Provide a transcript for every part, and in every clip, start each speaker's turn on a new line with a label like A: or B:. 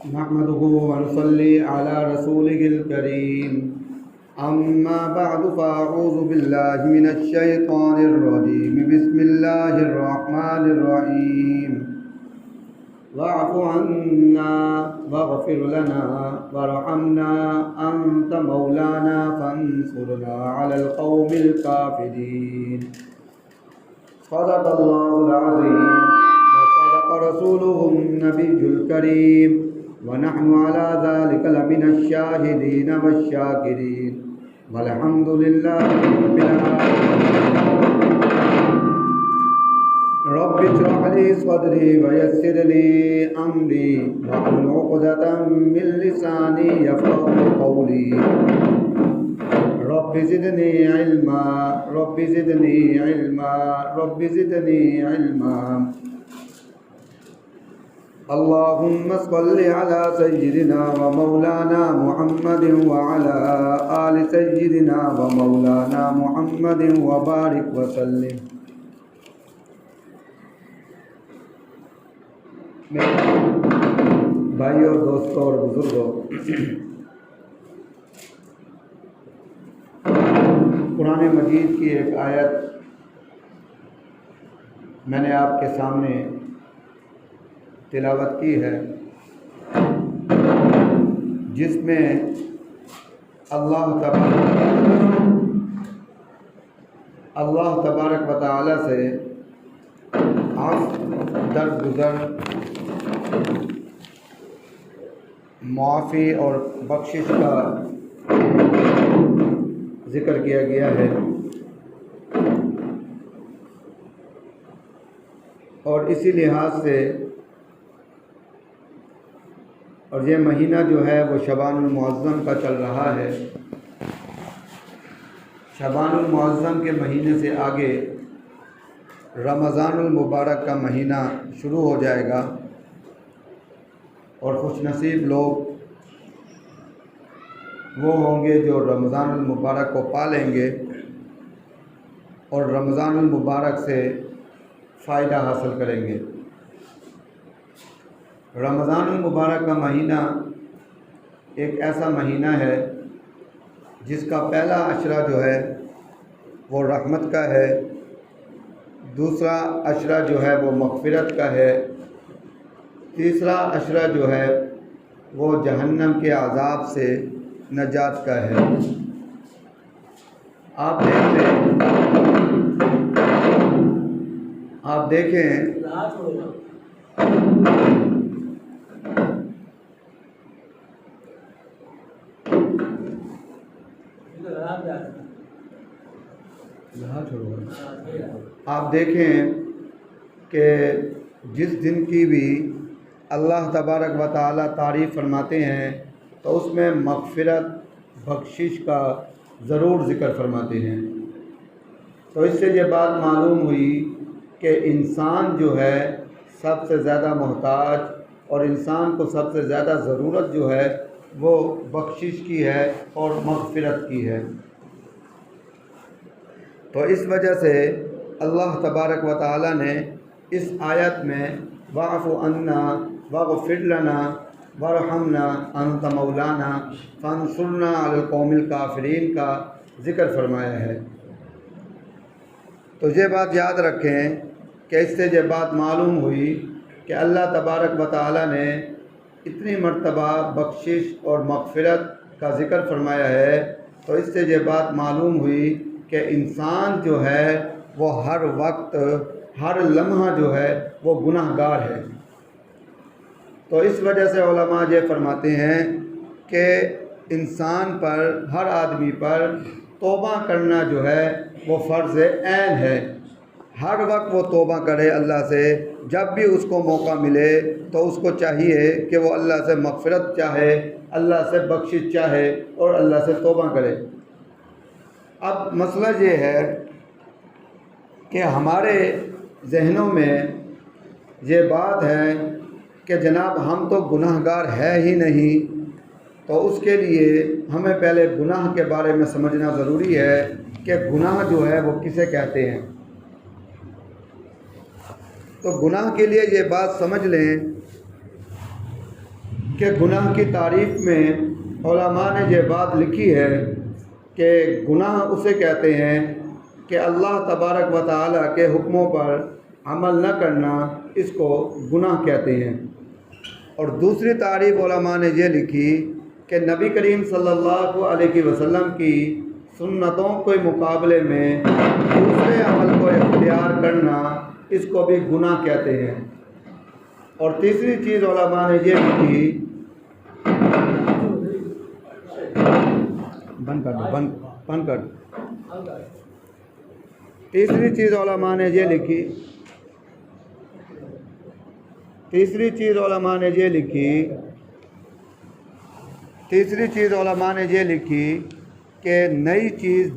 A: نحمده ونصلي على رسوله الكريم أما بعد فأعوذ بالله من الشيطان الرجيم بسم الله الرحمن الرحيم واعف عنا واغفر لنا وارحمنا أنت مولانا فانصرنا على القوم الكافرين صدق الله العظيم وصدق رسوله النبي الكريم ونحن على ذلك لمن الشاهدين والشاكرين والحمد لله رب العالمين رب اشرح لي صدري ويسر لي أمري واحلل عقدة من لساني يفقهوا قولي رب زدني علما رب زدني علما رب زدني علما اللهم صل على سيدنا ومولانا محمد وعلى آل سيدنا ومولانا محمد وبارك وسلم. بھائیو دوستوں اور بزرگوں، قرآن مجید کی ایک آیت میں نے آپ کے سامنے تلاوت کی ہے، جس میں اللہ تبارک و تعالی سے عفو، درگزر، معافی اور بخشش کا ذکر کیا گیا ہے، اور اسی لحاظ سے اور یہ مہینہ جو ہے وہ شعبان المعظم کا چل رہا ہے. شعبان المعظم کے مہینے سے آگے رمضان المبارک کا مہینہ شروع ہو جائے گا، اور خوش نصیب لوگ وہ ہوں گے جو رمضان المبارک کو پا لیں گے اور رمضان المبارک سے فائدہ حاصل کریں گے. رمضان المبارک کا مہینہ ایک ایسا مہینہ ہے جس کا پہلا عشرہ جو ہے وہ رحمت کا ہے، دوسرا عشرہ جو ہے وہ مغفرت کا ہے، تیسرا عشرہ جو ہے وہ جہنم کے عذاب سے نجات کا ہے. آپ دیکھیں کہ جس دن کی بھی اللہ تبارک و تعالی تعریف فرماتے ہیں تو اس میں مغفرت، بخشش کا ضرور ذکر فرماتے ہیں. تو اس سے یہ بات معلوم ہوئی کہ انسان جو ہے سب سے زیادہ محتاج اور انسان کو سب سے زیادہ ضرورت جو ہے وہ بخشش کی ہے اور مغفرت کی ہے. تو اس وجہ سے اللہ تبارک و تعالی نے اس آیت میں واعف عنا واغفر لنا وارحمنا انت مولانا فانصرنا علی القوم الکافرین کا ذکر فرمایا ہے. تو یہ بات یاد رکھیں کہ اس سے یہ بات معلوم ہوئی کہ اللہ تبارک و تعالی نے اتنی مرتبہ بخشش اور مغفرت کا ذکر فرمایا ہے. تو اس سے یہ بات معلوم ہوئی کہ انسان جو ہے وہ ہر وقت، ہر لمحہ جو ہے وہ گناہ گار ہے. تو اس وجہ سے علماء یہ فرماتے ہیں کہ انسان پر، ہر آدمی پر توبہ کرنا جو ہے وہ فرض عین ہے. ہر وقت وہ توبہ کرے اللہ سے، جب بھی اس کو موقع ملے تو اس کو چاہیے کہ وہ اللہ سے مغفرت چاہے، اللہ سے بخشش چاہے اور اللہ سے توبہ کرے. اب مسئلہ یہ ہے کہ ہمارے ذہنوں میں یہ بات ہے کہ جناب ہم تو گناہ گار ہے ہی نہیں، تو اس کے لیے ہمیں پہلے گناہ کے بارے میں سمجھنا ضروری ہے کہ گناہ جو ہے وہ کسے کہتے ہیں. تو گناہ کے لیے یہ بات سمجھ لیں کہ گناہ کی تعریف میں علماء نے یہ بات لکھی ہے کہ گناہ اسے کہتے ہیں کہ اللہ تبارک و تعالیٰ کے حکموں پر عمل نہ کرنا، اس کو گناہ کہتے ہیں۔ اور دوسری تعریف علماء نے یہ لکھی کہ نبی کریم صلی اللہ علیہ وسلم کی سنتوں کے مقابلے میں دوسرے عمل کو اختیار کرنا، اس کو بھی گناہ کہتے ہیں۔ اور تیسری چیز علماء نے یہ لکھی، بند کر تیسری چیز علماء نے یہ لکھی کہ نئی چیز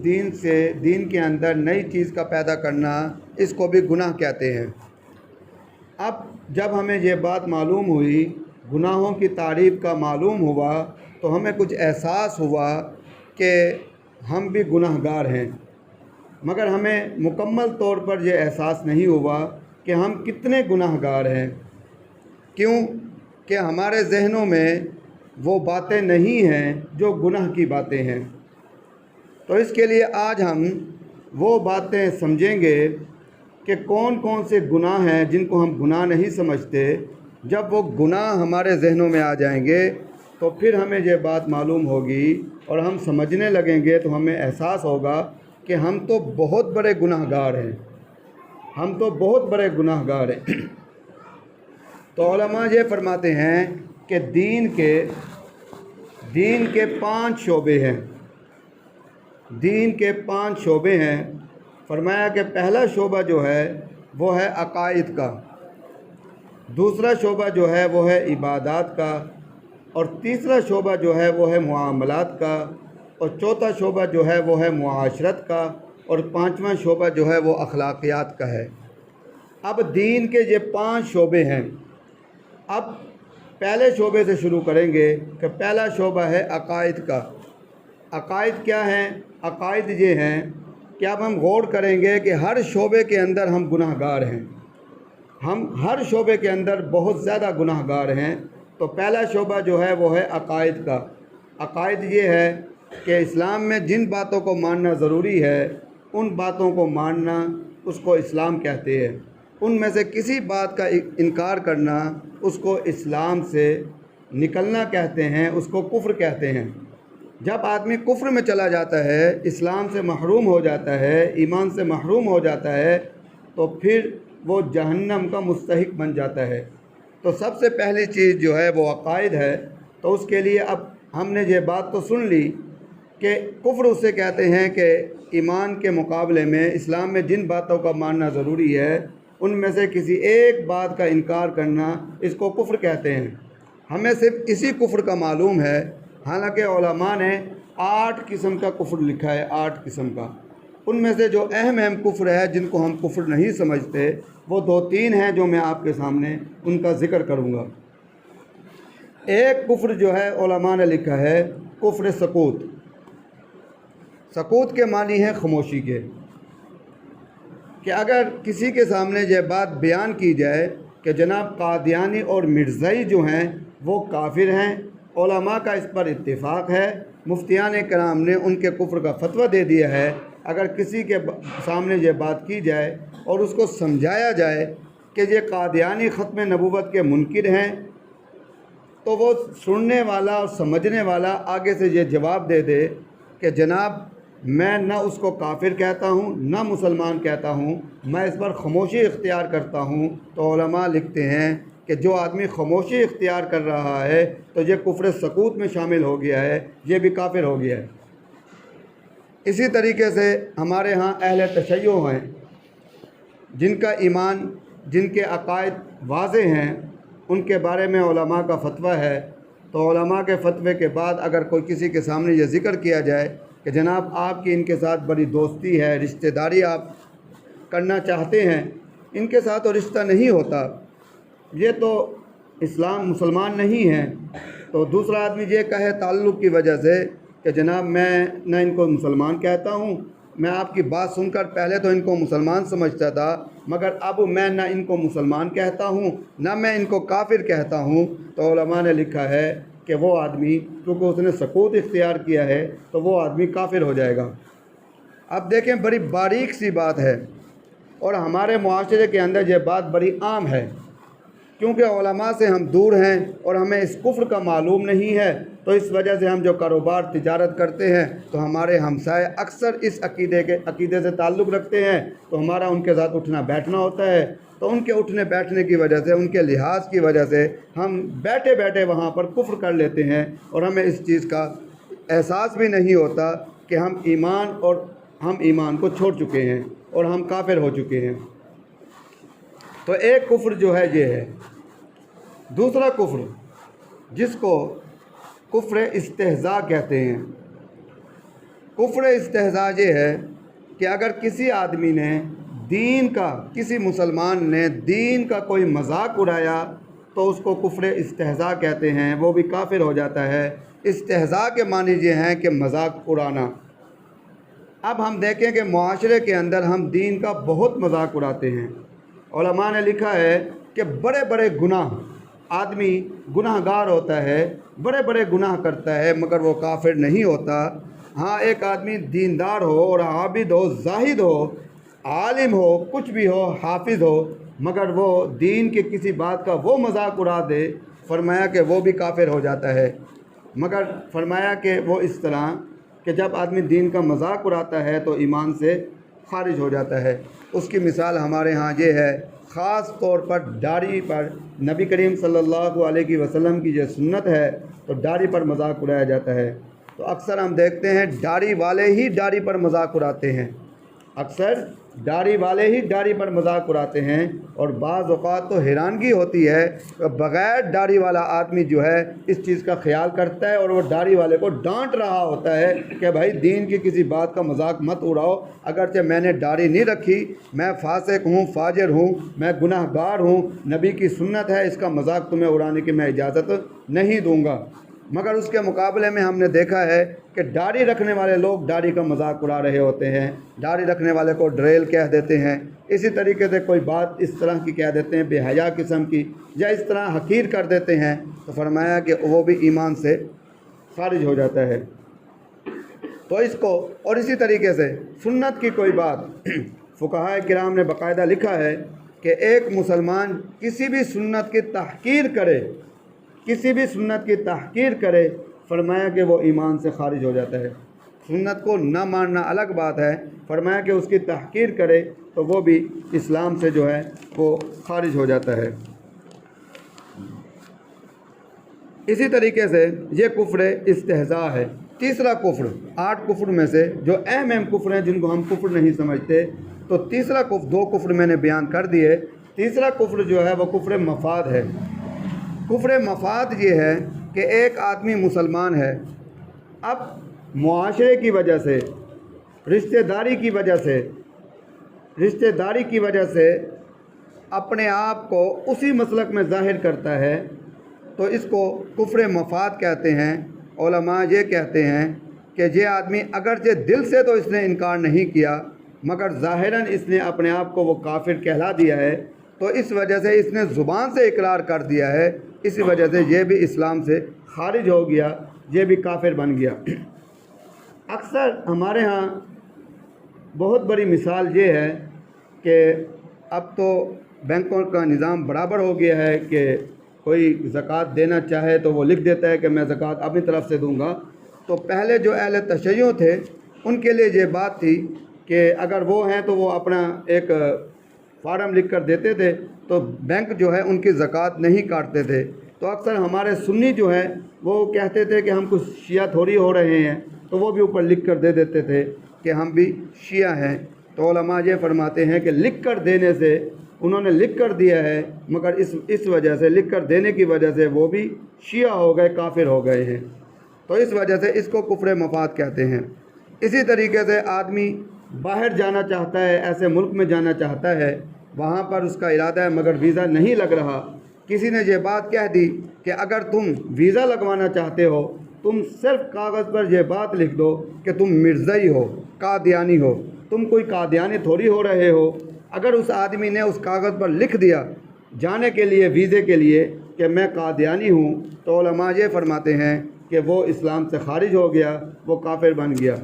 A: دین کے اندر نئی چیز کا پیدا کرنا، اس کو بھی گناہ کہتے ہیں۔ اب جب ہمیں یہ بات معلوم ہوئی، گناہوں کی تعریف کا معلوم ہوا، تو ہمیں کچھ احساس ہوا کہ ہم بھی گناہ گار ہیں، مگر ہمیں مکمل طور پر یہ احساس نہیں ہوا کہ ہم کتنے گناہ گار ہیں۔ کیوں کہ ہمارے ذہنوں میں وہ باتیں نہیں ہیں جو گناہ کی باتیں ہیں۔ تو اس کے لیے آج ہم وہ باتیں سمجھیں گے کہ کون کون سے گناہ ہیں جن کو ہم گناہ نہیں سمجھتے۔ جب وہ گناہ ہمارے ذہنوں میں آ جائیں گے تو پھر ہمیں یہ بات معلوم ہوگی اور ہم سمجھنے لگیں گے، تو ہمیں احساس ہوگا کہ ہم تو بہت بڑے گناہ گار ہیں، تو علماء یہ فرماتے ہیں کہ دین کے 5 شعبے ہیں، فرمایا کہ پہلا شعبہ جو ہے وہ ہے عقائد کا، دوسرا شعبہ جو ہے وہ ہے عبادات کا، اور تیسرا شعبہ جو ہے وہ ہے معاملات کا، اور چوتھا شعبہ جو ہے وہ ہے معاشرت کا، اور 5واں شعبہ جو ہے وہ اخلاقیات کا ہے۔ اب دین کے یہ 5 شعبے ہیں۔ اب پہلے شعبے سے شروع کریں گے کہ پہلا شعبہ ہے عقائد کا۔ عقائد کیا ہیں؟ عقائد یہ ہیں کہ اب ہم غور کریں گے کہ ہر شعبے کے اندر ہم گناہ گار ہیں، ہم ہر شعبے کے اندر بہت زیادہ گناہ گار ہیں۔ تو پہلا شعبہ جو ہے وہ ہے عقائد کا۔ عقائد یہ ہے کہ اسلام میں جن باتوں کو ماننا ضروری ہے، ان باتوں کو ماننا، اس کو اسلام کہتے ہیں۔ ان میں سے کسی بات کا انکار کرنا، اس کو اسلام سے نکلنا کہتے ہیں، اس کو کفر کہتے ہیں۔ جب آدمی کفر میں چلا جاتا ہے، اسلام سے محروم ہو جاتا ہے، ایمان سے محروم ہو جاتا ہے، تو پھر وہ جہنم کا مستحق بن جاتا ہے۔ تو سب سے پہلی چیز جو ہے وہ عقائد ہے۔ تو اس کے لیے اب ہم نے یہ بات تو سن لی کہ کفر اسے کہتے ہیں کہ ایمان کے مقابلے میں اسلام میں جن باتوں کا ماننا ضروری ہے، ان میں سے کسی ایک بات کا انکار کرنا، اس کو کفر کہتے ہیں۔ ہمیں صرف اسی کفر کا معلوم ہے، حالانکہ علماء نے 8 قسم کا کفر لکھا ہے، 8 قسم کا۔ ان میں سے جو اہم کفر ہے، جن کو ہم کفر نہیں سمجھتے، وہ 2-3 ہیں جو میں آپ کے سامنے ان کا ذکر کروں گا۔ ایک کفر جو ہے علماء نے لکھا ہے کفر سکوت۔ سکوت کے معنی ہے خاموشی کے، کہ اگر کسی کے سامنے یہ بات بیان کی جائے کہ جناب قادیانی اور مرزائی جو ہیں وہ کافر ہیں، علماء کا اس پر اتفاق ہے، مفتیان کرام نے ان کے کفر کا فتویٰ دے دیا ہے۔ اگر کسی کے سامنے یہ بات کی جائے اور اس کو سمجھایا جائے کہ یہ قادیانی ختم نبوت کے منکر ہیں، تو وہ سننے والا اور سمجھنے والا آگے سے یہ جواب دے دے کہ جناب میں نہ اس کو کافر کہتا ہوں، نہ مسلمان کہتا ہوں، میں اس پر خاموشی اختیار کرتا ہوں۔ تو علماء لکھتے ہیں کہ جو آدمی خاموشی اختیار کر رہا ہے تو یہ کفر سکوت میں شامل ہو گیا ہے، یہ بھی کافر ہو گیا ہے۔ اسی طریقے سے ہمارے ہاں اہل تشیع ہیں، جن کا ایمان، جن کے عقائد واضح ہیں، ان کے بارے میں علماء کا فتویٰ ہے۔ تو علماء کے فتوے کے بعد اگر کوئی کسی کے سامنے یہ ذکر کیا جائے کہ جناب آپ کی ان کے ساتھ بڑی دوستی ہے، رشتہ داری آپ کرنا چاہتے ہیں، ان کے ساتھ تو رشتہ نہیں ہوتا، یہ تو مسلمان نہیں ہیں، تو دوسرا آدمی یہ کہے تعلق کی وجہ سے کہ جناب میں نہ ان کو مسلمان کہتا ہوں میں آپ کی بات سن کر پہلے تو ان کو مسلمان سمجھتا تھا، مگر اب میں نہ ان کو مسلمان کہتا ہوں نہ میں ان کو کافر کہتا ہوں۔ تو علماء نے لکھا ہے کہ وہ آدمی کیونکہ اس نے سکوت اختیار کیا ہے تو وہ آدمی کافر ہو جائے گا۔ اب دیکھیں بڑی باریک سی بات ہے، اور ہمارے معاشرے کے اندر یہ بات بڑی عام ہے، کیونکہ علماء سے ہم دور ہیں اور ہمیں اس کفر کا معلوم نہیں ہے، تو اس وجہ سے ہم جو کاروبار تجارت کرتے ہیں تو ہمارے ہمسائے اکثر اس عقیدے سے تعلق رکھتے ہیں، تو ہمارا ان کے ساتھ اٹھنا بیٹھنا ہوتا ہے، تو ان کے اٹھنے بیٹھنے کی وجہ سے، ان کے لحاظ کی وجہ سے ہم بیٹھے بیٹھے وہاں پر کفر کر لیتے ہیں، اور ہمیں اس چیز کا احساس بھی نہیں ہوتا کہ ہم ایمان کو چھوڑ چکے ہیں اور ہم کافر ہو چکے ہیں۔ تو ایک کفر جو ہے یہ ہے۔ دوسرا کفر جس کو کفر استہزاء کہتے ہیں، کفر استہزاء یہ ہے کہ اگر کسی آدمی نے کسی مسلمان نے دین کا کوئی مذاق اڑایا تو اس کو کفر استہزاء کہتے ہیں، وہ بھی کافر ہو جاتا ہے۔ استہزاء کے معنی یہ ہیں کہ مذاق اڑانا۔ اب ہم دیکھیں کہ معاشرے کے اندر ہم دین کا بہت مذاق اڑاتے ہیں۔ علماء نے لکھا ہے کہ بڑے بڑے گناہ، آدمی گناہ گار ہوتا ہے، بڑے بڑے گناہ کرتا ہے مگر وہ کافر نہیں ہوتا۔ ہاں، ایک آدمی دیندار ہو اور عابد ہو، زاہد ہو، عالم ہو، کچھ بھی ہو، حافظ ہو، مگر وہ دین کے کسی بات کا وہ مذاق اڑا دے، فرمایا کہ وہ بھی کافر ہو جاتا ہے۔ مگر فرمایا کہ وہ اس طرح کہ جب آدمی دین کا مذاق اڑاتا ہے تو ایمان سے خارج ہو جاتا ہے۔ اس کی مثال ہمارے ہاں یہ ہے، خاص طور پر داڑھی پر نبی کریم صلی اللہ علیہ وسلم کی جو سنت ہے تو داڑھی پر مذاق اڑایا جاتا ہے۔ تو اکثر ہم دیکھتے ہیں داڑھی والے ہی داڑھی پر مذاق اڑاتے ہیں، اکثر داڑھی والے ہی داڑھی پر مذاق اڑاتے ہیں، اور بعض اوقات تو حیرانگی ہوتی ہے کہ بغیر داڑھی والا آدمی جو ہے اس چیز کا خیال کرتا ہے اور وہ داڑھی والے کو ڈانٹ رہا ہوتا ہے کہ بھائی دین کی کسی بات کا مذاق مت اڑاؤ، اگرچہ میں نے داڑھی نہیں رکھی، میں فاسق ہوں، فاجر ہوں، میں گناہ گار ہوں، نبی کی سنت ہے، اس کا مذاق تمہیں اڑانے کی میں اجازت نہیں دوں گا۔ مگر اس کے مقابلے میں ہم نے دیکھا ہے کہ داڑھی رکھنے والے لوگ داڑھی کا مذاق اڑا رہے ہوتے ہیں، داڑھی رکھنے والے کو ڈریل کہہ دیتے ہیں، اسی طریقے سے کوئی بات اس طرح کی کہہ دیتے ہیں، بے حیا قسم کی، یا اس طرح حقیر کر دیتے ہیں، تو فرمایا کہ وہ بھی ایمان سے خارج ہو جاتا ہے۔ تو اس کو، اور اسی طریقے سے سنت کی کوئی بات، فقہاء کرام نے باقاعدہ لکھا ہے کہ ایک مسلمان کسی بھی سنت کی تحقیر کرے، کسی بھی سنت کی تحقیر کرے، فرمایا کہ وہ ایمان سے خارج ہو جاتا ہے۔ سنت کو نہ ماننا الگ بات ہے، فرمایا کہ اس کی تحقیر کرے تو وہ بھی اسلام سے جو ہے وہ خارج ہو جاتا ہے۔ اسی طریقے سے یہ کفر استہزاء ہے۔ تیسرا کفر، 8 کفر میں سے جو اہم کفر ہیں جن کو ہم کفر نہیں سمجھتے، تو تیسرا کفر، 2 کفر میں نے بیان کر دیے، تیسرا کفر جو ہے وہ کفر مفاد ہے۔ کفر مفاد یہ ہے کہ ایک آدمی مسلمان ہے، اب معاشرے کی وجہ سے، رشتہ داری کی وجہ سے اپنے آپ کو اسی مسلک میں ظاہر کرتا ہے، تو اس کو کفر مفاد کہتے ہیں۔ علماء یہ کہتے ہیں کہ یہ آدمی اگرچہ دل سے تو اس نے انکار نہیں کیا، مگر ظاہراً اس نے اپنے آپ کو وہ کافر کہلا دیا ہے، تو اس وجہ سے اس نے زبان سے اقرار کر دیا ہے، اسی وجہ سے یہ بھی اسلام سے خارج ہو گیا، یہ بھی کافر بن گیا۔ اکثر ہمارے ہاں بہت بڑی مثال یہ ہے کہ اب تو بینکوں کا نظام برابر ہو گیا ہے کہ کوئی زکوٰۃ دینا چاہے تو وہ لکھ دیتا ہے کہ میں زکوٰۃ اپنی طرف سے دوں گا۔ تو پہلے جو اہل تشیع تھے ان کے لیے یہ بات تھی کہ اگر وہ ہیں تو وہ اپنا ایک فارم لکھ کر دیتے تھے، تو بینک جو ہے ان کی زکوٰۃ نہیں کاٹتے تھے۔ تو اکثر ہمارے سنی جو ہیں وہ کہتے تھے کہ ہم کچھ شیعہ تھوڑی ہو رہے ہیں، تو وہ بھی اوپر لکھ کر دے دیتے تھے کہ ہم بھی شیعہ ہیں۔ تو علماء یہ فرماتے ہیں کہ لکھ کر دینے سے، انہوں نے لکھ کر دیا ہے، مگر اس وجہ سے، لکھ کر دینے کی وجہ سے وہ بھی شیعہ ہو گئے، کافر ہو گئے ہیں، تو اس وجہ سے اس کو کفر مفاد کہتے ہیں۔ اسی طریقے سے آدمی باہر جانا چاہتا ہے، ایسے ملک میں جانا چاہتا ہے، وہاں پر اس کا ارادہ ہے مگر ویزا نہیں لگ رہا، کسی نے یہ بات کہہ دی کہ اگر تم ویزا لگوانا چاہتے ہو، تم صرف کاغذ پر یہ بات لکھ دو کہ تم مرزائی ہو، قادیانی ہو، تم کوئی قادیانی تھوڑی ہو رہے ہو۔ اگر اس آدمی نے اس کاغذ پر لکھ دیا جانے کے لیے، ویزے کے لیے، کہ میں قادیانی ہوں، تو علماء یہ فرماتے ہیں کہ وہ اسلام سے خارج ہو گیا، وہ کافر بن گیا۔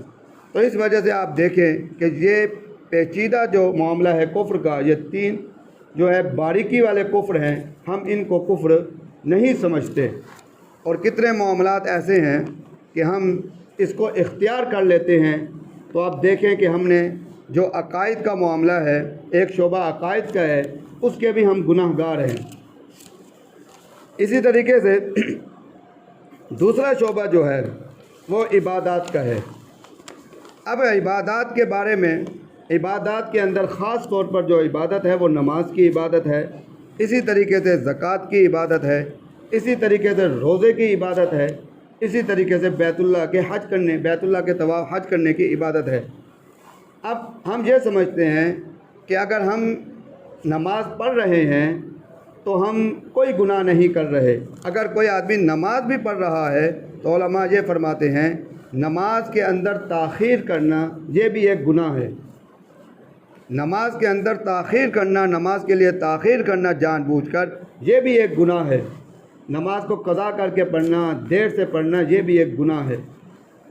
A: تو اس وجہ سے آپ دیکھیں کہ یہ پیچیدہ جو معاملہ ہے کفر کا، یہ تین جو ہے باریکی والے کفر ہیں، ہم ان کو کفر نہیں سمجھتے، اور کتنے معاملات ایسے ہیں کہ ہم اس کو اختیار کر لیتے ہیں۔ تو آپ دیکھیں کہ ہم نے جو عقائد کا معاملہ ہے، ایک شعبہ عقائد کا ہے، اس کے بھی ہم گناہ گار ہیں۔ اسی طریقے سے دوسرا شعبہ جو ہے وہ عبادات کا ہے۔ اب عبادات کے بارے میں، عبادات کے اندر خاص طور پر جو عبادت ہے وہ نماز کی عبادت ہے، اسی طریقے سے زکوٰۃ کی عبادت ہے، اسی طریقے سے روزے کی عبادت ہے، اسی طریقے سے بیت اللہ کے حج کرنے، بیت اللہ کے طواف حج کرنے کی عبادت ہے۔ اب ہم یہ سمجھتے ہیں کہ اگر ہم نماز پڑھ رہے ہیں تو ہم کوئی گناہ نہیں کر رہے۔ اگر کوئی آدمی نماز بھی پڑھ رہا ہے تو علماء یہ فرماتے ہیں نماز کے اندر تاخیر کرنا یہ بھی ایک گناہ ہے۔ نماز کے اندر تاخیر کرنا، نماز کے لیے تاخیر کرنا جان بوجھ کر، یہ بھی ایک گناہ ہے۔ نماز کو قضا کر کے پڑھنا، دیر سے پڑھنا، یہ بھی ایک گناہ ہے۔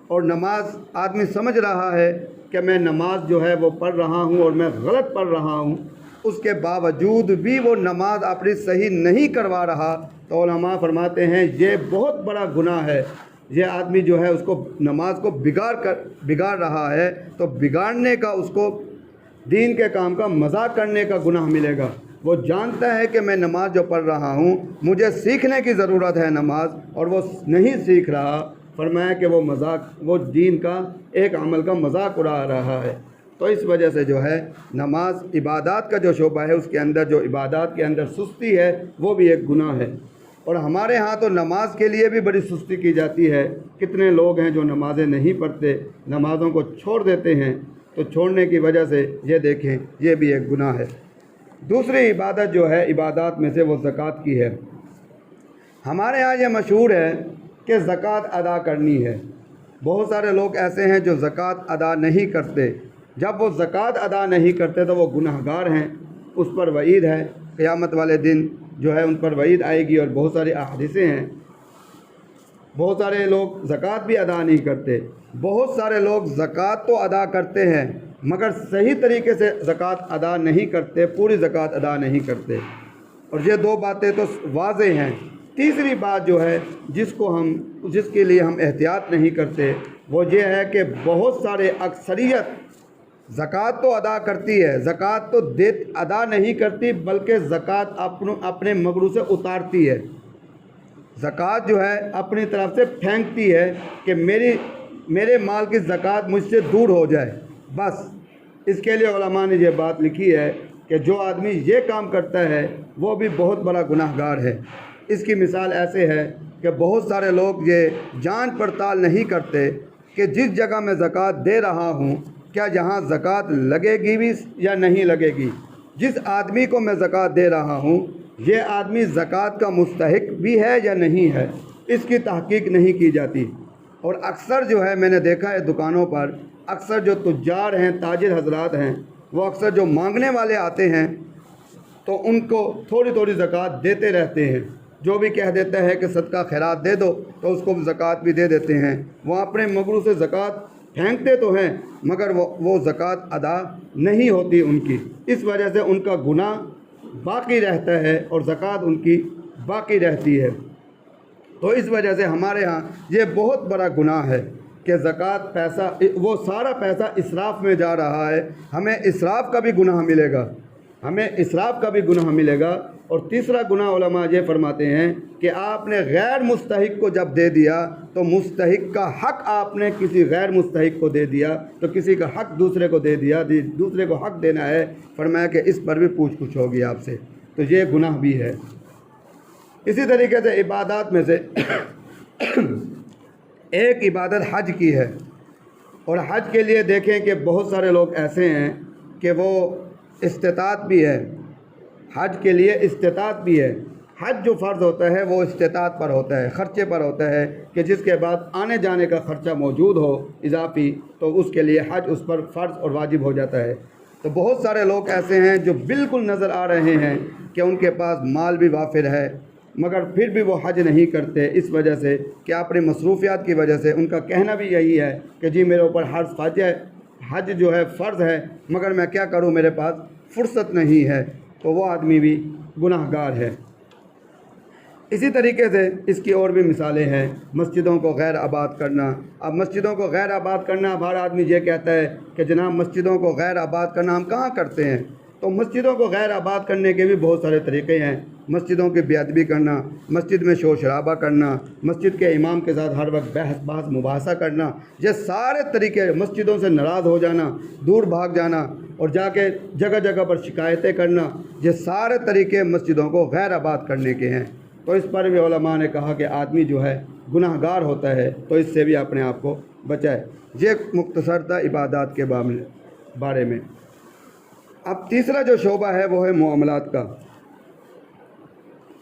A: اور نماز آدمی سمجھ رہا ہے کہ میں نماز جو ہے وہ پڑھ رہا ہوں اور میں غلط پڑھ رہا ہوں، اس کے باوجود بھی وہ نماز اپنی صحیح نہیں کروا رہا، تو علماء فرماتے ہیں یہ بہت بڑا گناہ ہے۔ یہ آدمی جو ہے اس کو نماز کو بگاڑ رہا ہے، تو بگاڑنے کا، اس کو دین کے کام کا مذاق کرنے کا گناہ ملے گا۔ وہ جانتا ہے کہ میں نماز جو پڑھ رہا ہوں مجھے سیکھنے کی ضرورت ہے نماز، اور وہ نہیں سیکھ رہا، فرمایا کہ وہ دین کا ایک عمل کا مذاق اڑا رہا ہے۔ تو اس وجہ سے جو ہے نماز عبادات کا جو شعبہ ہے، اس کے اندر جو عبادات کے اندر سستی ہے وہ بھی ایک گناہ ہے۔ اور ہمارے ہاں تو نماز کے لیے بھی بڑی سستی کی جاتی ہے۔ کتنے لوگ ہیں جو نمازیں نہیں پڑھتے، نمازوں کو چھوڑ دیتے ہیں، تو چھوڑنے کی وجہ سے یہ دیکھیں یہ بھی ایک گناہ ہے۔ دوسری عبادت جو ہے عبادات میں سے وہ زکوٰۃ کی ہے۔ ہمارے ہاں یہ مشہور ہے کہ زکوٰۃ ادا کرنی ہے۔ بہت سارے لوگ ایسے ہیں جو زکوٰۃ ادا نہیں کرتے۔ جب وہ زکوٰۃ ادا نہیں کرتے تو وہ گناہ گار ہیں، اس پر وعید ہے، قیامت والے دن جو ہے ان پر وعید آئے گی، اور بہت ساری احادیثیں ہیں۔ بہت سارے لوگ زکوٰۃ بھی ادا نہیں کرتے، بہت سارے لوگ زکوٰۃ تو ادا کرتے ہیں مگر صحیح طریقے سے زکوٰۃ ادا نہیں کرتے، پوری زکوٰۃ ادا نہیں کرتے۔ اور یہ دو باتیں تو واضح ہیں۔ تیسری بات جو ہے جس کے لیے ہم احتیاط نہیں کرتے، وہ یہ ہے کہ بہت سارے اکثریت زکوٰۃ تو ادا کرتی ہے، زکوٰۃ تو ادا نہیں کرتی، بلکہ زکوٰۃ اپنے مگرو سے اتارتی ہے۔ زکوٰۃ جو ہے اپنی طرف سے پھینکتی ہے کہ میرے مال کی زکوٰۃ مجھ سے دور ہو جائے، بس۔ اس کے لیے علماء نے یہ بات لکھی ہے کہ جو آدمی یہ کام کرتا ہے وہ بھی بہت بڑا گناہ گار ہے۔ اس کی مثال ایسے ہے کہ بہت سارے لوگ یہ جانچ پڑتال نہیں کرتے کہ جس جگہ میں زکوٰۃ دے رہا ہوں کیا یہاں زکوٰۃ لگے گی بھی یا نہیں لگے گی۔ جس آدمی کو میں زکوٰۃ دے رہا ہوں یہ آدمی زکوٰۃ کا مستحق بھی ہے یا نہیں ہے، اس کی تحقیق نہیں کی جاتی۔ اور اکثر جو ہے میں نے دیکھا ہے دکانوں پر، اکثر جو تجار ہیں، تاجر حضرات ہیں، وہ اکثر جو مانگنے والے آتے ہیں تو ان کو تھوڑی تھوڑی زکوٰۃ دیتے رہتے ہیں۔ جو بھی کہہ دیتا ہے کہ صدقہ خیرات دے دو تو اس کو زکوٰۃ بھی دے دیتے ہیں۔ وہ اپنے مگرو سے زکوٰۃ پھینکتے تو ہیں مگر وہ زکوٰۃ ادا نہیں ہوتی ان کی، اس وجہ سے ان کا گناہ باقی رہتا ہے اور زکوٰۃ ان کی باقی رہتی ہے۔ تو اس وجہ سے ہمارے ہاں یہ بہت بڑا گناہ ہے کہ زکوٰۃ پیسہ، وہ سارا پیسہ اسراف میں جا رہا ہے۔ ہمیں اسراف کا بھی گناہ ملے گا، ہمیں اسراف کا بھی گناہ ملے گا۔ اور تیسرا گناہ علماء یہ فرماتے ہیں کہ آپ نے غیر مستحق کو جب دے دیا تو مستحق کا حق آپ نے کسی غیر مستحق کو دے دیا، تو کسی کا حق دوسرے کو دے دیا، دوسرے کو حق دینا ہے، فرمایا کہ اس پر بھی پوچھ گچھ ہوگی آپ سے، تو یہ گناہ بھی ہے۔ اسی طریقے سے عبادات میں سے ایک عبادت حج کی ہے، اور حج کے لیے دیکھیں کہ بہت سارے لوگ ایسے ہیں کہ وہ استطاعت بھی ہے، حج کے لیے استطاعت بھی ہے حج جو فرض ہوتا ہے وہ استطاعت پر ہوتا ہے، خرچے پر ہوتا ہے، کہ جس کے بعد آنے جانے کا خرچہ موجود ہو اضافی، تو اس کے لیے حج اس پر فرض اور واجب ہو جاتا ہے۔ تو بہت سارے لوگ ایسے ہیں جو بالکل نظر آ رہے ہیں کہ ان کے پاس مال بھی وافر ہے، مگر پھر بھی وہ حج نہیں کرتے، اس وجہ سے کہ اپنی مصروفیات کی وجہ سے۔ ان کا کہنا بھی یہی ہے کہ جی میرے اوپر حج جو ہے فرض ہے، مگر میں کیا کروں، میرے پاس فرصت نہیں ہے، تو وہ آدمی بھی گناہ گار ہے۔ اسی طریقے سے اس کی اور بھی مثالیں ہیں، مسجدوں کو غیر آباد کرنا۔ اب مسجدوں کو غیر آباد کرنا، اب ہر آدمی یہ کہتا ہے کہ جناب مسجدوں کو غیر آباد کرنا ہم کہاں کرتے ہیں؟ تو مسجدوں کو غیر آباد کرنے کے بھی بہت سارے طریقے ہیں۔ مسجدوں کی بے ادبی کرنا، مسجد میں شور شرابہ کرنا، مسجد کے امام کے ساتھ ہر وقت بحث مباحثہ کرنا، یہ سارے طریقے، مسجدوں سے ناراض ہو جانا، دور بھاگ جانا اور جا کے جگہ جگہ پر شکایتیں کرنا، یہ سارے طریقے مسجدوں کو غیر آباد کرنے کے ہیں۔ تو اس پر بھی علماء نے کہا کہ آدمی جو ہے گناہ گار ہوتا ہے، تو اس سے بھی اپنے آپ کو بچائے۔ یہ مختصر تھا عبادات کے بارے میں۔ اب تیسرا جو شعبہ ہے وہ ہے معاملات کا۔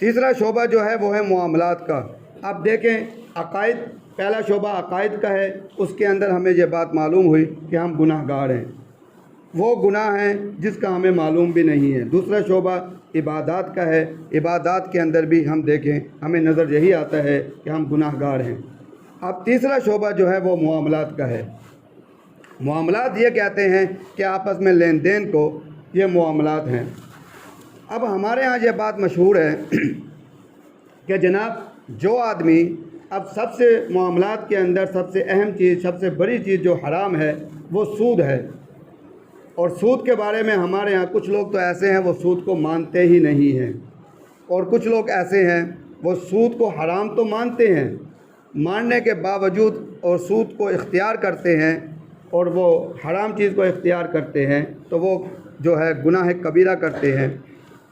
A: تیسرا شعبہ جو ہے وہ ہے معاملات کا۔ اب دیکھیں، عقائد، پہلا شعبہ عقائد کا ہے، اس کے اندر ہمیں یہ بات معلوم ہوئی کہ ہم گناہ گار ہیں، وہ گناہ ہیں جس کا ہمیں معلوم بھی نہیں ہے۔ دوسرا شعبہ عبادات کا ہے، عبادات کے اندر بھی ہم دیکھیں ہمیں نظر یہی آتا ہے کہ ہم گناہ گار ہیں۔ اب تیسرا شعبہ جو ہے وہ معاملات کا ہے۔ معاملات یہ کہتے ہیں کہ آپس میں لین دین کو، یہ معاملات ہیں۔ اب ہمارے ہاں یہ بات مشہور ہے کہ جناب جو آدمی، اب سب سے معاملات کے اندر سب سے اہم چیز، سب سے بڑی چیز جو حرام ہے وہ سود ہے۔ اور سود کے بارے میں ہمارے یہاں کچھ لوگ تو ایسے ہیں وہ سود کو مانتے ہی نہیں ہیں، اور کچھ لوگ ایسے ہیں وہ سود کو حرام تو مانتے ہیں، ماننے کے باوجود اور سود کو اختیار کرتے ہیں اور وہ حرام چیز کو اختیار کرتے ہیں، تو وہ جو ہے گناہ کبیرہ کرتے ہیں۔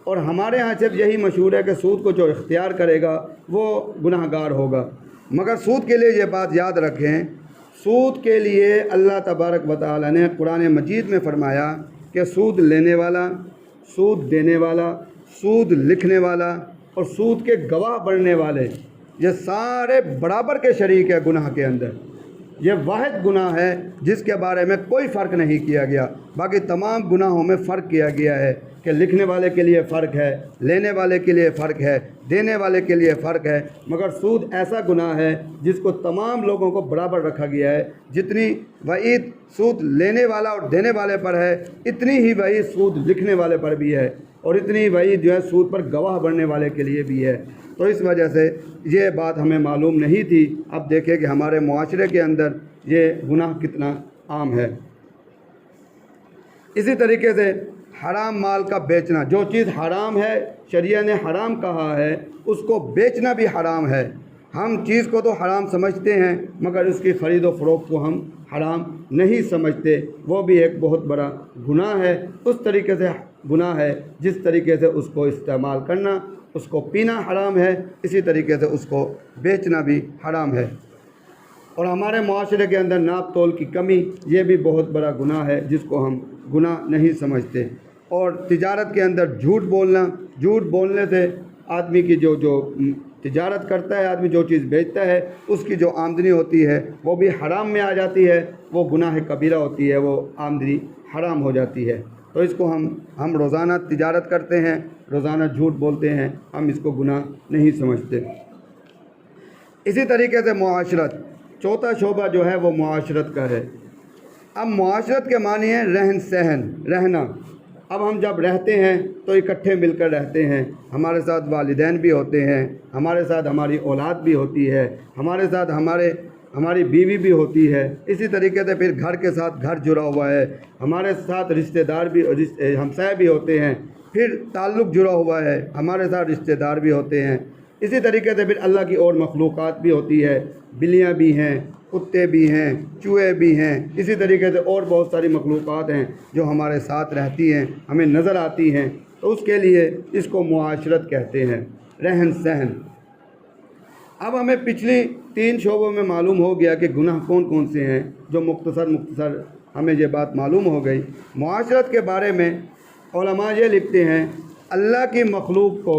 A: اور ہمارے ہاں صرف یہی مشہور ہے کہ سود کو جو اختیار کرے گا وہ گناہ گار ہوگا۔ مگر سود کے لیے یہ بات یاد رکھیں، سود کے لیے اللہ تبارک و تعالی نے قرآن مجید میں فرمایا کہ سود لینے والا، سود دینے والا، سود لکھنے والا اور سود کے گواہ بننے والے، یہ سارے برابر کے شریک ہے گناہ کے اندر۔ یہ واحد گناہ ہے جس کے بارے میں کوئی فرق نہیں کیا گیا، باقی تمام گناہوں میں فرق کیا گیا ہے کہ لکھنے والے کے لیے فرق ہے، لینے والے کے لیے فرق ہے، دینے والے کے لیے فرق ہے، مگر سود ایسا گناہ ہے جس کو تمام لوگوں کو برابر رکھا گیا ہے۔ جتنی وعید سود لینے والا اور دینے والے پر ہے، اتنی ہی وعید سود لکھنے والے پر بھی ہے، اور اتنی وعید جو ہے سود پر گواہ بننے والے کے لیے بھی ہے۔ تو اس وجہ سے یہ بات ہمیں معلوم نہیں تھی۔ اب دیکھیں کہ ہمارے معاشرے کے اندر یہ گناہ کتنا عام ہے۔ اسی طریقے سے حرام مال کا بیچنا، جو چیز حرام ہے، شریعہ نے حرام کہا ہے، اس کو بیچنا بھی حرام ہے۔ ہم چیز کو تو حرام سمجھتے ہیں مگر اس کی خرید و فروخت کو ہم حرام نہیں سمجھتے، وہ بھی ایک بہت بڑا گناہ ہے۔ اس طریقے سے گناہ ہے جس طریقے سے اس کو استعمال کرنا، اس کو پینا حرام ہے، اسی طریقے سے اس کو بیچنا بھی حرام ہے۔ اور ہمارے معاشرے کے اندر ناپ تول کی کمی، یہ بھی بہت بڑا گناہ ہے جس کو ہم گناہ نہیں سمجھتے۔ اور تجارت کے اندر جھوٹ بولنا، جھوٹ بولنے سے آدمی کی جو تجارت کرتا ہے، آدمی جو چیز بیچتا ہے، اس کی جو آمدنی ہوتی ہے وہ بھی حرام میں آ جاتی ہے، وہ گناہ کبیرہ ہوتی ہے، وہ آمدنی حرام ہو جاتی ہے۔ تو اس کو ہم روزانہ تجارت کرتے ہیں، روزانہ جھوٹ بولتے ہیں، ہم اس کو گناہ نہیں سمجھتے۔ اسی طریقے سے معاشرت، چوتھا شعبہ جو ہے وہ معاشرت کا ہے۔ اب معاشرت کے معنی ہے رہن سہن، رہنا۔ اب ہم جب رہتے ہیں تو اکٹھے مل کر رہتے ہیں، ہمارے ساتھ والدین بھی ہوتے ہیں، ہمارے ساتھ ہماری اولاد بھی ہوتی ہے، ہمارے ساتھ ہماری بیوی بھی ہوتی ہے، اسی طریقے سے پھر گھر کے ساتھ گھر جڑا ہوا ہے، ہمارے ساتھ رشتہ دار بھی، ہمسائے بھی ہوتے ہیں، پھر تعلق جڑا ہوا ہے، ہمارے ساتھ رشتہ دار بھی ہوتے ہیں، اسی طریقے سے پھر اللہ کی اور مخلوقات بھی ہوتی ہے، بلیاں بھی ہیں، کتے بھی ہیں، چوہے بھی ہیں، اسی طریقے سے اور بہت ساری مخلوقات ہیں جو ہمارے ساتھ رہتی ہیں، ہمیں نظر آتی ہیں، تو اس کے لیے اس کو معاشرت کہتے ہیں، رہن سہن۔ اب ہمیں پچھلی 3 شعبوں میں معلوم ہو گیا کہ گناہ کون کون سے ہیں، جو مختصر ہمیں یہ بات معلوم ہو گئی۔ معاشرت کے بارے میں علماء یہ لکھتے ہیں، اللہ کی مخلوق کو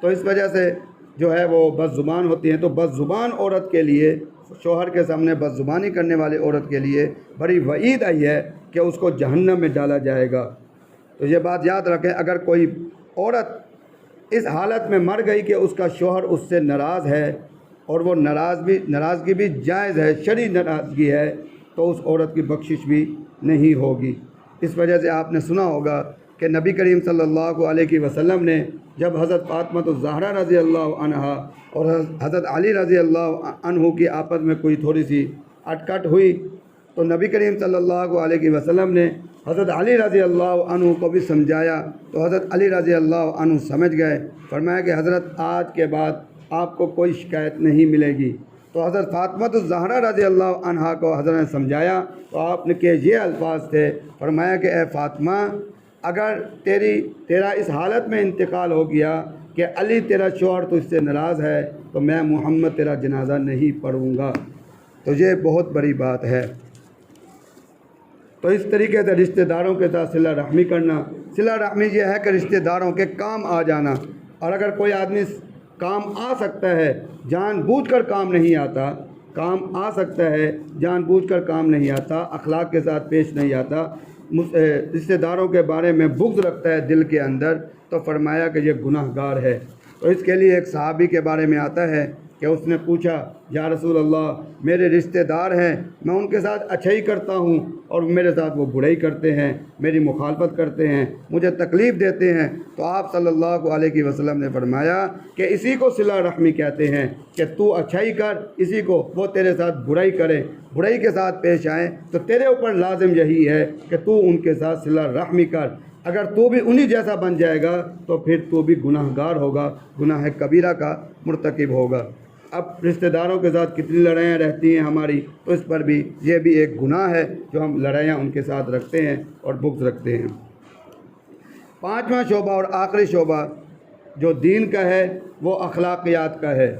A: تو اس وجہ سے جو ہے وہ بد زبان ہوتی ہیں. تو بد زبان عورت کے لیے، شوہر کے سامنے بد زبانی کرنے والی عورت کے لیے بڑی وعید آئی ہے کہ اس کو جہنم میں ڈالا جائے گا. تو یہ بات یاد رکھیں، اگر کوئی عورت اس حالت میں مر گئی کہ اس کا شوہر اس سے ناراض ہے اور وہ ناراضگی بھی جائز ہے، شرعی ناراضگی ہے، تو اس عورت کی بخشش بھی نہیں ہوگی. اس وجہ سے آپ نے سنا ہوگا کہ نبی کریم صلی اللہ علیہ وسلم نے جب حضرت فاطمہ الزہرا رضی اللہ عنہا اور حضرت علی رضی اللہ عنہ کی آپس میں کوئی تھوڑی سی اٹکٹ ہوئی، تو نبی کریم صلی اللہ علیہ وسلم نے حضرت علی رضی اللہ عنہ کو بھی سمجھایا. تو حضرت علی رضی اللہ عنہ سمجھ گئے، فرمایا کہ حضرت آج کے بعد آپ کو کوئی شکایت نہیں ملے گی. تو حضرت فاطمہ الزہرا رضی اللہ عنہا کو حضرت نے سمجھایا تو آپ نے کہ یہ الفاظ تھے، فرمایا کہ اے فاطمہ، اگر تیرا اس حالت میں انتقال ہو گیا کہ علی تیرا شوہر تو اس سے ناراض ہے، تو میں محمد تیرا جنازہ نہیں پڑھوں گا. تو یہ بہت بڑی بات ہے. تو اس طریقے سے رشتہ داروں کے ساتھ صلہ رحمی کرنا. صلہ رحمی یہ ہے کہ رشتہ داروں کے کام آ جانا. اور اگر کوئی آدمی کام آ سکتا ہے، جان بوجھ کر کام نہیں آتا، کام آ سکتا ہے جان بوجھ کر کام نہیں آتا، اخلاق کے ساتھ پیش نہیں آتا، رشتہ داروں کے بارے میں بغض رکھتا ہے دل کے اندر، تو فرمایا کہ یہ گناہ گار ہے. تو اس کے لیے ایک صحابی کے بارے میں آتا ہے کہ اس نے پوچھا، یا رسول اللہ، میرے رشتہ دار ہیں، میں ان کے ساتھ اچھائی کرتا ہوں اور میرے ساتھ وہ برائی کرتے ہیں، میری مخالفت کرتے ہیں، مجھے تکلیف دیتے ہیں. تو آپ صلی اللہ علیہ وسلم نے فرمایا کہ اسی کو صلہ رحمی کہتے ہیں کہ تو اچھائی کر اسی کو، وہ تیرے ساتھ برائی کریں، برائی کے ساتھ پیش آئیں، تو تیرے اوپر لازم یہی ہے کہ تو ان کے ساتھ صلہ رحمی کر. اگر تو بھی انہی جیسا بن جائے گا تو پھر تو بھی گناہ گار ہوگا، گناہ کبیرہ کا مرتکب ہوگا. اب رشتہ داروں کے ساتھ کتنی لڑائیاں رہتی ہیں ہماری، تو اس پر بھی یہ بھی ایک گناہ ہے جو ہم لڑائیاں ان کے ساتھ رکھتے ہیں اور بغض رکھتے ہیں. پانچواں شعبہ اور آخری شعبہ جو دین کا ہے وہ اخلاقیات کا ہے.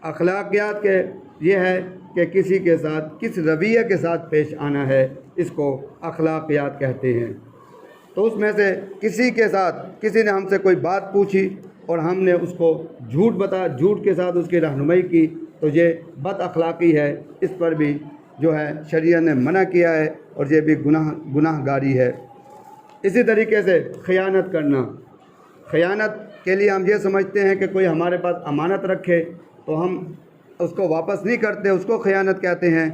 A: اخلاقیات کے یہ ہے کہ کسی کے ساتھ کس رویے کے ساتھ پیش آنا ہے، اس کو اخلاقیات کہتے ہیں. تو اس میں سے کسی نے ہم سے کوئی بات پوچھی اور ہم نے اس کو جھوٹ کے ساتھ اس کی رہنمائی کی، تو یہ بد اخلاقی ہے. اس پر بھی جو ہے شریعت نے منع کیا ہے اور یہ بھی گناہ گاری ہے. اسی طریقے سے خیانت کرنا. خیانت کے لیے ہم یہ سمجھتے ہیں کہ کوئی ہمارے پاس امانت رکھے تو ہم اس کو واپس نہیں کرتے، اس کو خیانت کہتے ہیں.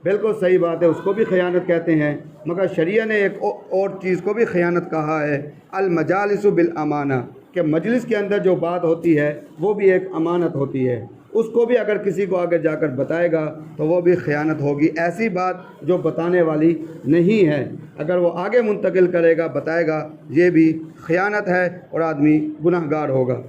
A: بالکل صحیح بات ہے، اس کو بھی خیانت کہتے ہیں، مگر شریعت نے ایک اور چیز کو بھی خیانت کہا ہے، المجالس بالامانہ، کہ مجلس کے اندر جو بات ہوتی ہے وہ بھی ایک امانت ہوتی ہے. اس کو بھی اگر کسی کو آگے جا کر بتائے گا تو وہ بھی خیانت ہوگی. ایسی بات جو بتانے والی نہیں ہے اگر وہ آگے منتقل کرے گا، بتائے گا، یہ بھی خیانت ہے اور آدمی گناہ گار ہوگا.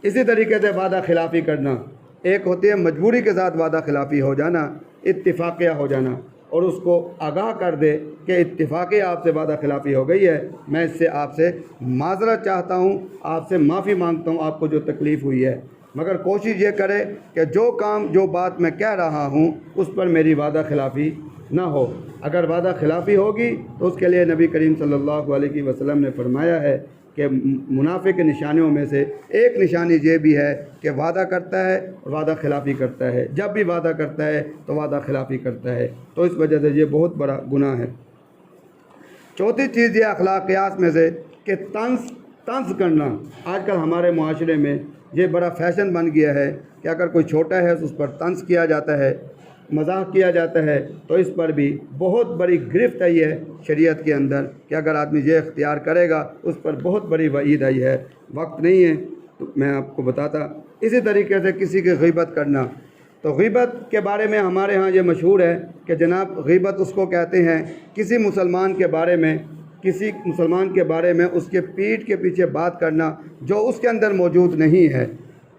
A: اسی طریقے سے وعدہ خلافی کرنا. ایک ہوتی ہے مجبوری کے ساتھ وعدہ خلافی ہو جانا، اتفاقیہ ہو جانا، اور اس کو آگاہ کر دے کہ اتفاقی آپ سے وعدہ خلافی ہو گئی ہے، میں اس سے آپ سے معذرت چاہتا ہوں، آپ سے معافی مانگتا ہوں، آپ کو جو تکلیف ہوئی ہے. مگر کوشش یہ کرے کہ جو بات میں کہہ رہا ہوں اس پر میری وعدہ خلافی نہ ہو. اگر وعدہ خلافی ہوگی تو اس کے لیے نبی کریم صلی اللہ علیہ وسلم نے فرمایا ہے کہ منافق کی نشانیوں میں سے ایک نشانی یہ بھی ہے کہ وعدہ کرتا ہے اور وعدہ خلافی کرتا ہے. جب بھی وعدہ کرتا ہے تو وعدہ خلافی کرتا ہے. تو اس وجہ سے یہ بہت بڑا گناہ ہے. چوتھی چیز یہ اخلاقیات میں سے کہ طنز کرنا. آج کل ہمارے معاشرے میں یہ بڑا فیشن بن گیا ہے کہ اگر کوئی چھوٹا ہے تو اس پر طنز کیا جاتا ہے، مذاق کیا جاتا ہے. تو اس پر بھی بہت بڑی گرفت آئی ہے شریعت کے اندر کہ اگر آدمی یہ اختیار کرے گا اس پر بہت بڑی وعید آئی ہے. وقت نہیں ہے تو میں آپ کو بتاتا. اسی طریقے سے کسی کی غیبت کرنا. تو غیبت کے بارے میں ہمارے ہاں یہ مشہور ہے کہ جناب غیبت اس کو کہتے ہیں کسی مسلمان کے بارے میں اس کے پیٹھ کے پیچھے بات کرنا جو اس کے اندر موجود نہیں ہے.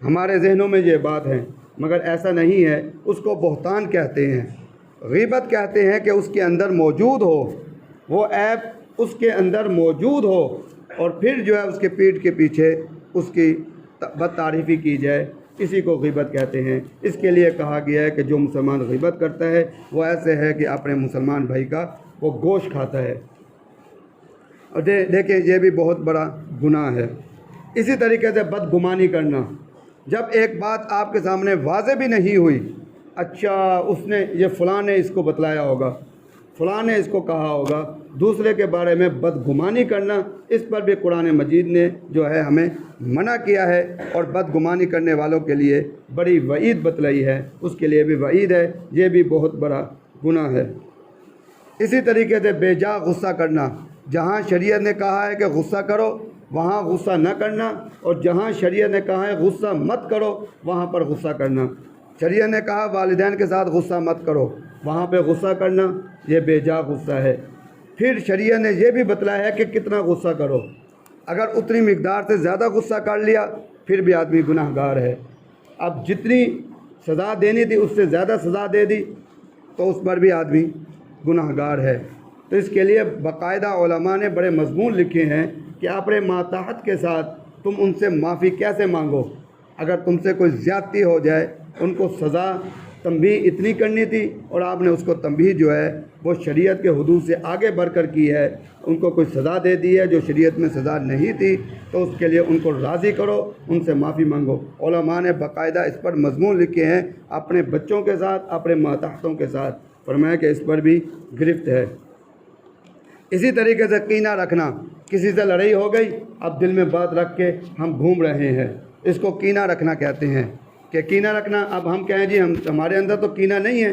A: ہمارے ذہنوں میں یہ بات ہے مگر ایسا نہیں ہے. اس کو بہتان کہتے ہیں. غیبت کہتے ہیں کہ اس کے اندر موجود ہو، وہ عیب اس کے اندر موجود ہو اور پھر جو ہے اس کے پیٹھ کے پیچھے اس کی بد تعریفی کی جائے. اسی کو غیبت کہتے ہیں. اس کے لیے کہا گیا ہے کہ جو مسلمان غیبت کرتا ہے وہ ایسے ہے کہ اپنے مسلمان بھائی کا وہ گوشت کھاتا ہے. اور دیکھیں یہ بھی بہت بڑا گناہ ہے. اسی طریقے سے بدگمانی کرنا، جب ایک بات آپ کے سامنے واضح بھی نہیں ہوئی، اچھا اس نے یہ فلاں نے اس کو بتلایا ہوگا، فلاں نے اس کو کہا ہوگا، دوسرے کے بارے میں بدگمانی کرنا، اس پر بھی قرآن مجید نے جو ہے ہمیں منع کیا ہے، اور بدگمانی کرنے والوں کے لیے بڑی وعید بتلائی ہے، اس کے لیے بھی وعید ہے، یہ بھی بہت بڑا گناہ ہے۔ اسی طریقے سے بے جا غصہ کرنا، جہاں شریعت نے کہا ہے کہ غصہ کرو وہاں غصہ نہ کرنا، اور جہاں شریعت نے کہا ہے غصہ مت کرو وہاں پر غصہ کرنا۔ شریعت نے کہا والدین کے ساتھ غصہ مت کرو، وہاں پہ غصہ کرنا، یہ بے جا غصہ ہے۔ پھر شریعت نے یہ بھی بتلایا ہے کہ کتنا غصہ کرو، اگر اتنی مقدار سے زیادہ غصہ کر لیا پھر بھی آدمی گناہ گار ہے۔ اب جتنی سزا دینی تھی اس سے زیادہ سزا دے دی تو اس پر بھی آدمی گناہ گار ہے۔ تو اس کے لیے باقاعدہ علماء نے بڑے مضمون لکھے ہیں کہ اپنے ماتحت کے ساتھ تم ان سے معافی کیسے مانگو، اگر تم سے کوئی زیادتی ہو جائے، ان کو سزا تنبیہ اتنی کرنی تھی اور آپ نے اس کو تنبیہ جو ہے وہ شریعت کے حدود سے آگے بڑھ کر کی ہے، ان کو کوئی سزا دے دی ہے جو شریعت میں سزا نہیں تھی، تو اس کے لیے ان کو راضی کرو، ان سے معافی مانگو۔ علماء نے باقاعدہ اس پر مضمون لکھے ہیں اپنے بچوں کے ساتھ، اپنے ماتحتوں کے ساتھ، فرمایا کہ اس پر بھی گرفت ہے۔ اسی طریقے سے کینہ رکھنا، کسی سے لڑائی ہو گئی، اب دل میں بات رکھ کے ہم گھوم رہے ہیں، اس کو کینہ رکھنا کہتے ہیں۔ کہ کینہ رکھنا، اب ہم کہیں جی ہمارے اندر تو کینہ نہیں ہے،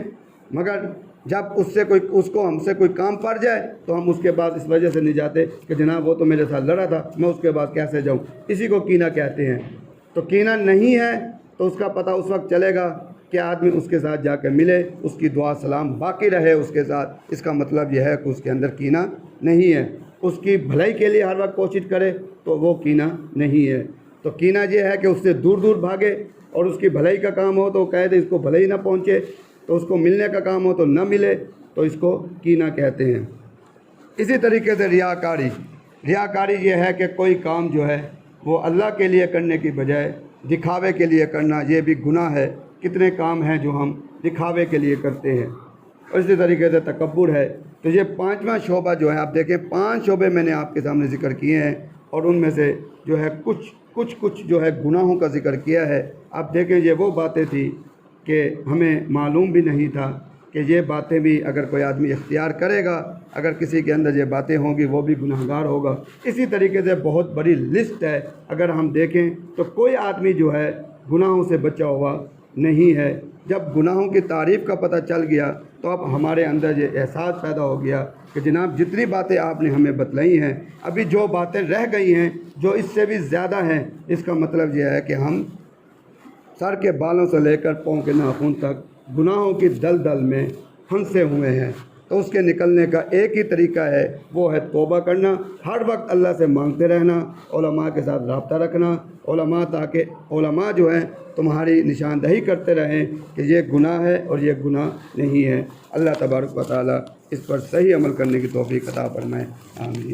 A: مگر جب اس کو ہم سے کوئی کام پڑ جائے تو ہم اس کے بعد اس وجہ سے نہیں جاتے کہ جناب وہ تو میرے ساتھ لڑا تھا، میں اس کے بعد کیسے جاؤں، اسی کو کینہ کہتے ہیں۔ تو کینہ نہیں ہے تو اس کا پتہ اس وقت چلے گا کہ آدمی اس کے ساتھ جا کے ملے، اس کی دعا سلام باقی رہے اس کے ساتھ، اس کا مطلب یہ ہے کہ اس کے اندر کینہ نہیں ہے، اس کی بھلائی کے لیے ہر وقت کوشش کرے تو وہ کینہ نہیں ہے۔ تو کینہ یہ ہے کہ اس سے دور دور بھاگے، اور اس کی بھلائی کا کام ہو تو کہہ دے اس کو بھلائی نہ پہنچے، تو اس کو ملنے کا کام ہو تو نہ ملے، تو اس کو کینہ کہتے ہیں۔ اسی طریقے سے ریاکاری یہ ہے کہ کوئی کام جو ہے وہ اللہ کے لیے کرنے کی بجائے دکھاوے کے لیے کرنا، یہ بھی گناہ ہے۔ کتنے کام ہیں جو ہم دکھاوے کے لیے کرتے ہیں۔ اور اسی طریقے سے تکبر ہے۔ تو یہ پانچواں شعبہ جو ہے، آپ دیکھیں 5 شعبے میں نے آپ کے سامنے ذکر کیے ہیں، اور ان میں سے جو ہے کچھ جو ہے گناہوں کا ذکر کیا ہے۔ آپ دیکھیں یہ وہ باتیں تھیں کہ ہمیں معلوم بھی نہیں تھا کہ یہ باتیں بھی اگر کوئی آدمی اختیار کرے گا، اگر کسی کے اندر یہ باتیں ہوں گی وہ بھی گناہ گار ہوگا۔ اسی طریقے سے بہت بڑی لسٹ ہے، اگر ہم دیکھیں تو کوئی آدمی جو ہے گناہوں سے بچا ہوا نہیں ہے۔ جب گناہوں کی تعریف کا پتہ چل گیا تو اب ہمارے اندر یہ احساس پیدا ہو گیا کہ جناب جتنی باتیں آپ نے ہمیں بتلائی ہیں، ابھی جو باتیں رہ گئی ہیں جو اس سے بھی زیادہ ہیں، اس کا مطلب یہ ہے کہ ہم سر کے بالوں سے لے کر پاؤں کے ناخن تک گناہوں کی دلدل میں پھنسے ہوئے ہیں۔ تو اس کے نکلنے کا ایک ہی طریقہ ہے، وہ ہے توبہ کرنا، ہر وقت اللہ سے مانگتے رہنا، علماء کے ساتھ رابطہ رکھنا، تاکہ علماء جو ہیں تمہاری نشاندہی کرتے رہیں کہ یہ گناہ ہے اور یہ گناہ نہیں ہے۔ اللہ تبارک و تعالی اس پر صحیح عمل کرنے کی توفیق عطا فرمائے، آمین۔